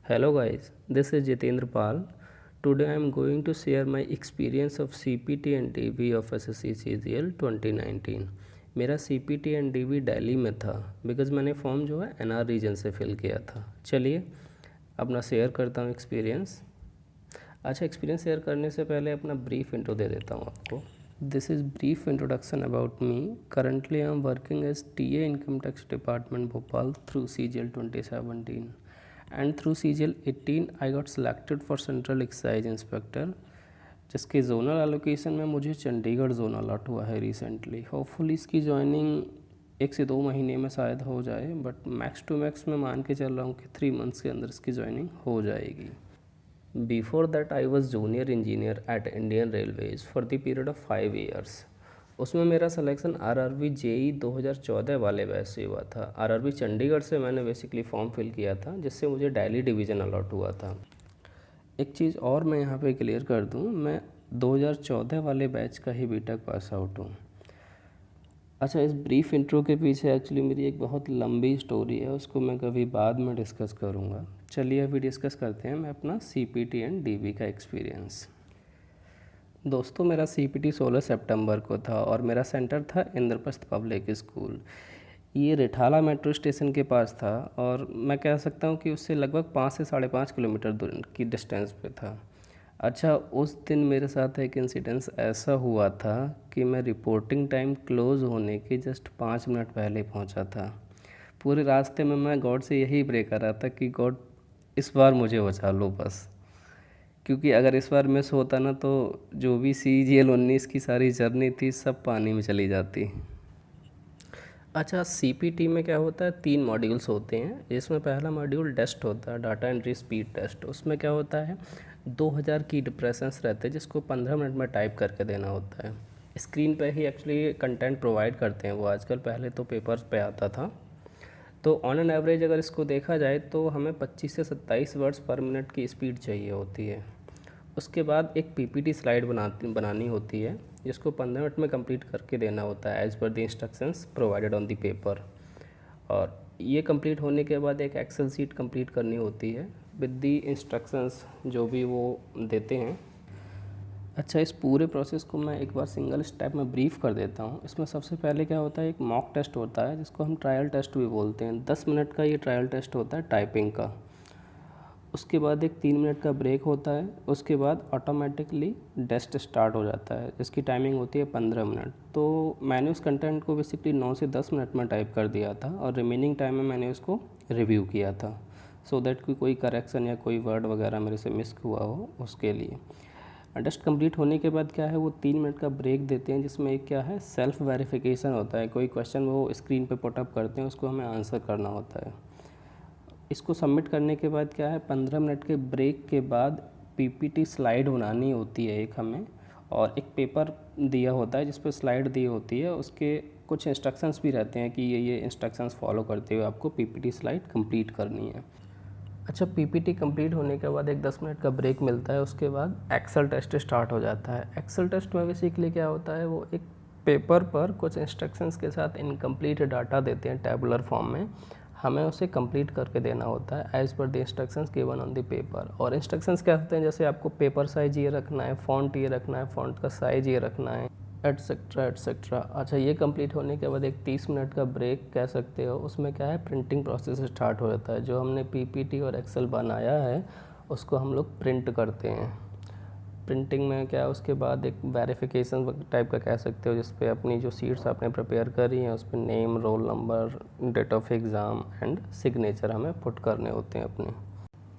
Hello guys, this is Jitendra Pal. Today I am going to share my experience of CPT and DV of SSC CGL 2019. मेरा CPT and DV Delhi में था because मैंने form जो है NR reason से fill किया था। चलिए अपना शेयर करता हूँ एक्सपीरियंस। अच्छा, एक्सपीरियंस शेयर करने से पहले अपना ब्रीफ इंट्रो दे देता हूँ आपको। This is brief introduction about me. Currently I am working as TA income tax department Bhopal through CGL 2017 and through CGL 18 I got selected for Central Excise Inspector, जिसके zonal allocation में मुझे Chandigarh zone allot हुआ है recently. Hopefully इसकी joining 1 से 2 महीने में शायद हो जाए, बट मैक्स टू मैक्स मैं मान के चल रहा हूँ कि 3 मंथ्स के अंदर इसकी ज्वाइनिंग हो जाएगी। Before that I was junior engineer at Indian railways for the period of 5 years. उसमें मेरा सिलेक्शन RRB JE 2014 वाले बैच से हुआ था। RRB चंडीगढ़ से मैंने बेसिकली फॉर्म फिल किया था, जिससे मुझे दिल्ली डिवीज़न अलॉट हुआ था। एक चीज़ और मैं यहाँ पे क्लियर कर दूँ, मैं 2014 वाले बैच का ही बीटेक पास आउट हूँ। अच्छा, इस ब्रीफ इंट्रो के पीछे एक्चुअली मेरी एक बहुत लंबी स्टोरी है, उसको मैं कभी बाद में डिस्कस करूँगा। चलिए अभी डिस्कस करते हैं मैं अपना CPT एंड DV का एक्सपीरियंस। दोस्तों, मेरा CPT 16 सितंबर को था और मेरा सेंटर था इंद्रप्रस्थ पब्लिक स्कूल। ये रिठाला मेट्रो स्टेशन के पास था और मैं कह सकता हूँ कि उससे लगभग 5 से 5.5 किलोमीटर दूर की डिस्टेंस पे था। अच्छा, उस दिन मेरे साथ एक इंसिडेंस ऐसा हुआ था कि मैं रिपोर्टिंग टाइम क्लोज़ होने के जस्ट 5 मिनट पहले पहुँचा था। पूरे रास्ते में मैं गॉड से यही प्रे कर रहा था कि गॉड इस बार मुझे बचा लो बस, क्योंकि अगर इस बार मिस होता ना तो जो भी CGL 19 की सारी जर्नी थी सब पानी में चली जाती। अच्छा, CPT में क्या होता है, 3 मॉड्यूल्स होते हैं। इसमें पहला मॉड्यूल टेस्ट होता है, डाटा एंट्री स्पीड टेस्ट। उसमें क्या होता है, 2000 की डिप्रेशंस रहते हैं जिसको 15 मिनट में टाइप करके देना होता है। स्क्रीन पे ही एक्चुअली कंटेंट प्रोवाइड करते हैं वो आजकल, पहले तो पेपर्स पे आता था। तो ऑन एन एवरेज अगर इसको देखा जाए तो हमें 25 से 27 वर्ड्स पर मिनट की स्पीड चाहिए होती है। उसके बाद एक PPT स्लाइड बनानी होती है जिसको 15 मिनट में कंप्लीट करके देना होता है as per the instructions provided on the paper. और ये कंप्लीट होने के बाद एक एक्सेल सीट कंप्लीट करनी होती है विद द इंस्ट्रक्शंस जो भी वो देते हैं। अच्छा, इस पूरे प्रोसेस को मैं एक बार सिंगल स्टेप में ब्रीफ कर देता हूँ। इसमें सबसे पहले क्या होता है, एक मॉक टेस्ट होता है जिसको हम ट्रायल टेस्ट भी बोलते हैं। 10 मिनट का ये ट्रायल टेस्ट होता है टाइपिंग का। उसके बाद एक 3 मिनट का ब्रेक होता है। उसके बाद ऑटोमेटिकली टेस्ट स्टार्ट हो जाता है जिसकी टाइमिंग होती है 15 मिनट। तो मैंने उस कंटेंट को बेसिकली 9 से 10 मिनट में टाइप कर दिया था और रिमेनिंग टाइम में मैंने उसको रिव्यू किया था, सो दैट कि कोई करेक्शन या कोई वर्ड वगैरह मेरे से मिस हुआ हो उसके लिए। टेस्ट कंप्लीट होने के बाद क्या है, वो 3 मिनट का ब्रेक देते हैं जिसमें एक क्या है, सेल्फ वेरिफिकेशन होता है। कोई क्वेश्चन वो स्क्रीन पे पुटअप करते हैं, उसको हमें आंसर करना होता है। इसको सबमिट करने के बाद क्या है, 15 मिनट के ब्रेक के बाद PPT स्लाइड बनानी होती है एक हमें, और एक पेपर दिया होता है जिस पर स्लाइड दी होती है। उसके कुछ इंस्ट्रक्शंस भी रहते हैं कि ये इंस्ट्रक्शंस फॉलो करते हुए आपको PPT स्लाइड कंप्लीट करनी है। अच्छा, PPT कंप्लीट होने के बाद एक 10 मिनट का ब्रेक मिलता है। उसके बाद एक्सेल टेस्ट स्टार्ट हो जाता है। एक्सेल टेस्ट में बेसिकली क्या होता है, वो एक पेपर पर कुछ इंस्ट्रक्शंस के साथ इनकम्प्लीट डाटा देते हैं टेबुलर फॉर्म में। हमें उसे कंप्लीट करके देना होता है as per the instructions given on the paper. और इंस्ट्रक्शंस क्या होते हैं, जैसे आपको पेपर साइज़ ये रखना है, फ़ॉन्ट ये रखना है, फ़ॉन्ट का साइज़ ये रखना है, एटसेट्रा एटसेट्रा। अच्छा, ये कंप्लीट होने के बाद एक 30 मिनट का ब्रेक कह सकते हो। उसमें क्या है, प्रिंटिंग प्रोसेस स्टार्ट हो जाता है। जो हमने PPT और एक्सेल बनाया है उसको हम लोग प्रिंट करते हैं। प्रिंटिंग में क्या है, उसके बाद एक वेरिफिकेशन टाइप का कह सकते हो, जिस पे अपनी जो सीट्स आपने प्रिपेयर करी हैं उस पर name, roll number, date of exam and signature हमें पुट करने होते हैं अपने।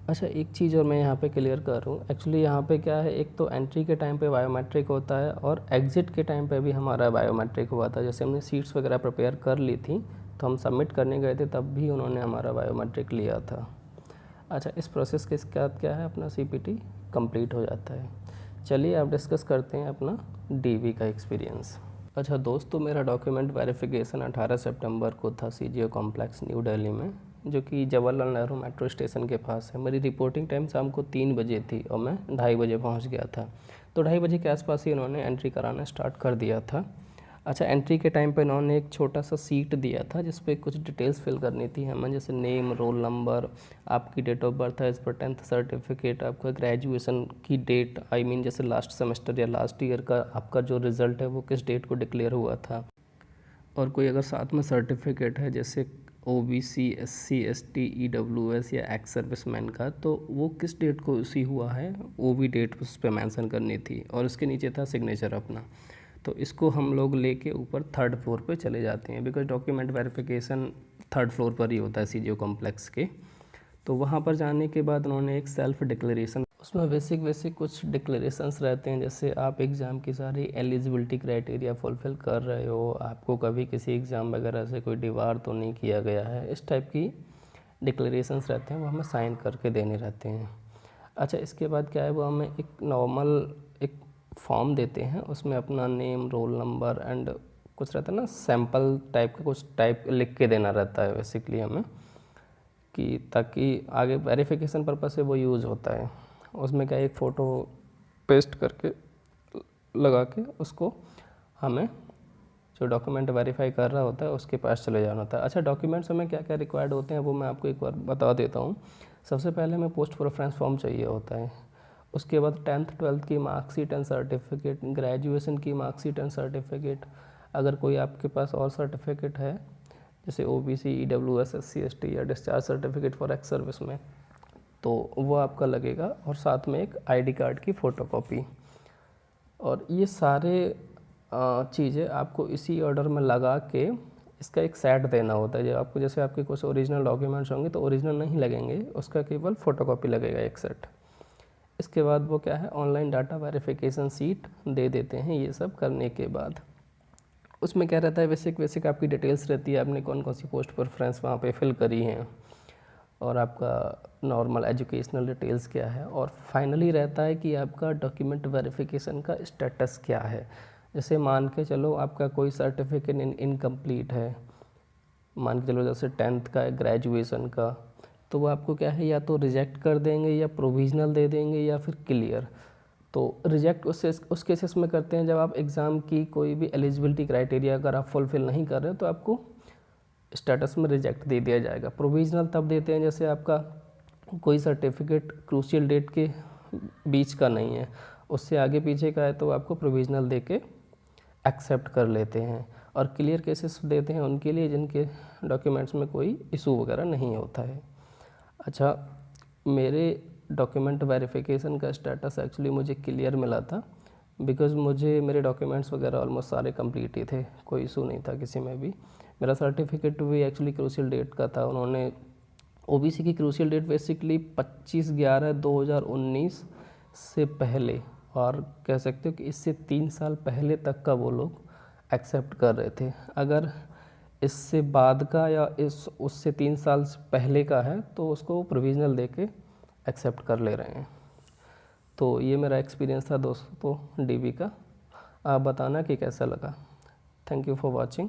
अच्छा, एक चीज़ और मैं यहाँ पे क्लियर कर रहा हूँ। एक्चुअली यहाँ पे क्या है, एक तो एंट्री के टाइम पे बायोमेट्रिक होता है और एग्ज़िट के टाइम पे भी हमारा बायोमेट्रिक हुआ था। जैसे हमने सीट्स वगैरह प्रिपेयर कर ली थी तो हम सबमिट करने गए थे, तब भी उन्होंने हमारा बायोमेट्रिक लिया था। अच्छा, इस प्रोसेस के बाद क्या है, अपना CPT कंप्लीट हो जाता है। चलिए अब डिस्कस करते हैं अपना DV का एक्सपीरियंस। अच्छा दोस्तों, मेरा डॉक्यूमेंट वेरिफिकेशन 18 सितंबर को था CGO कॉम्प्लेक्स न्यू दिल्ली में, जो कि जवाहरलाल नेहरू मेट्रो स्टेशन के पास है। मेरी रिपोर्टिंग टाइम शाम को 3 बजे थी और मैं 2:30 बजे पहुंच गया था। तो 2:30 बजे के आसपास ही उन्होंने एंट्री कराना स्टार्ट कर दिया था। अच्छा, एंट्री के टाइम पे इन्होंने एक छोटा सा सीट दिया था जिस पे कुछ डिटेल्स फिल करनी थी हमें, जैसे नेम, रोल नंबर, आपकी डेट ऑफ बर्थ एज पर 10th सर्टिफिकेट, आपका ग्रेजुएशन की डेट, आई मीन जैसे लास्ट सेमेस्टर या लास्ट ईयर का आपका जो रिज़ल्ट है वो किस डेट को डिक्लेयर हुआ था, और कोई अगर साथ में सर्टिफिकेट है जैसे OBC, SC, ST, EWS या एक्स सर्विसमैन का, तो वो किस डेट को इसी हुआ है वो भी डेट उस पर मैंसन करनी थी, और इसके नीचे था सिग्नेचर अपना। तो इसको हम लोग लेके ऊपर 3rd फ्लोर पे चले जाते हैं, because document verification 3rd floor पर ही होता है CGO कॉम्प्लेक्स के। तो वहाँ पर जाने के बाद उन्होंने एक सेल्फ डिक्लेरेशन, उसमें बेसिक कुछ डिक्लेरेशंस रहते हैं, जैसे आप एग्ज़ाम की सारी एलिजिबिलिटी क्राइटेरिया फुलफ़िल कर रहे हो, आपको कभी किसी एग्ज़ाम वगैरह से कोई डिवार तो नहीं किया गया है, इस टाइप की डिक्लेरेशंस रहते हैं, वो हमें साइन करके देने रहते हैं। अच्छा, इसके बाद क्या है, वो हमें एक नॉर्मल एक फॉर्म देते हैं, उसमें अपना नेम, रोल नंबर एंड कुछ रहता है ना सैम्पल टाइप का कुछ टाइप लिख के देना रहता है बेसिकली हमें, कि ताकि आगे वेरिफिकेशन पर्पस से वो यूज़ होता है। उसमें क्या एक फ़ोटो पेस्ट करके लगा के उसको हमें जो डॉक्यूमेंट वेरीफाई कर रहा होता है उसके पास चले जाना होता है। अच्छा, डॉक्यूमेंट्स में क्या क्या रिक्वायर्ड होते हैं वो मैं आपको एक बार बता देता हूँ। सबसे पहले हमें पोस्ट प्रेफरेंस फॉर्म चाहिए होता है, उसके बाद 10th 12th की मार्कशीट एंड सर्टिफिकेट, ग्रेजुएशन की मार्कशीट एंड सर्टिफिकेट, अगर कोई आपके पास और सर्टिफिकेट है जैसे OBC, EWS, SC, ST या discharge certificate for ex service में, तो वो आपका लगेगा, और साथ में एक ID कार्ड की फ़ोटोकॉपी। और ये सारे चीज़ें आपको इसी ऑर्डर में लगा के इसका एक सेट देना होता है। जब आपको जैसे आपके कुछ ओरिजिनल डॉक्यूमेंट्स होंगे तो ओरिजिनल नहीं लगेंगे, उसका केवल फ़ोटोकॉपी लगेगा एक सेट। इसके बाद वो क्या है, ऑनलाइन डाटा वेरिफिकेशन सीट दे देते हैं। ये सब करने के बाद उसमें क्या रहता है, बेसिक आपकी डिटेल्स रहती है, आपने कौन कौन सी पोस्ट प्रेफरेंस वहाँ पे फिल करी हैं, और आपका नॉर्मल एजुकेशनल डिटेल्स क्या है, और फाइनली रहता है कि आपका डॉक्यूमेंट वेरिफिकेशन का स्टेटस क्या है। जैसे मान के चलो आपका कोई सर्टिफिकेट इनकम्प्लीट है, मान के चलो जैसे 10th का है, ग्रेजुएशन का, तो वो आपको क्या है, या तो रिजेक्ट कर देंगे या प्रोविजनल दे देंगे या फिर क्लियर। तो रिजेक्ट उस केसेस में करते हैं जब आप एग्ज़ाम की कोई भी एलिजिबिलिटी क्राइटेरिया अगर आप फुलफ़िल नहीं कर रहे तो आपको स्टेटस में रिजेक्ट दे दिया जाएगा। प्रोविजनल तब देते हैं जैसे आपका कोई सर्टिफिकेट क्रूशियल डेट के बीच का नहीं है, उससे आगे पीछे का है, तो आपको प्रोविजनल दे के एक्सेप्ट कर लेते हैं। और क्लियर केसेस देते हैं उनके लिए जिनके डॉक्यूमेंट्स में कोई इशू वगैरह नहीं होता है। अच्छा, मेरे डॉक्यूमेंट वेरिफिकेशन का स्टेटस एक्चुअली मुझे क्लियर मिला था, बिकॉज़ मुझे मेरे डॉक्यूमेंट्स वगैरह ऑलमोस्ट सारे कंप्लीट ही थे, कोई इशू नहीं था किसी में भी। मेरा सर्टिफिकेट भी एक्चुअली क्रूशियल डेट का था, उन्होंने OBC की क्रूशियल डेट बेसिकली 25/11/2019 से पहले, और कह सकते हो कि इससे 3 साल पहले तक का वो लोग एक्सेप्ट कर रहे थे। अगर इससे बाद का या उससे 3 साल पहले का है तो उसको प्रोविजनल दे के एक्सेप्ट कर ले रहे हैं। तो ये मेरा एक्सपीरियंस था दोस्तों DV का। आप बताना कि कैसा लगा। Thank you for watching.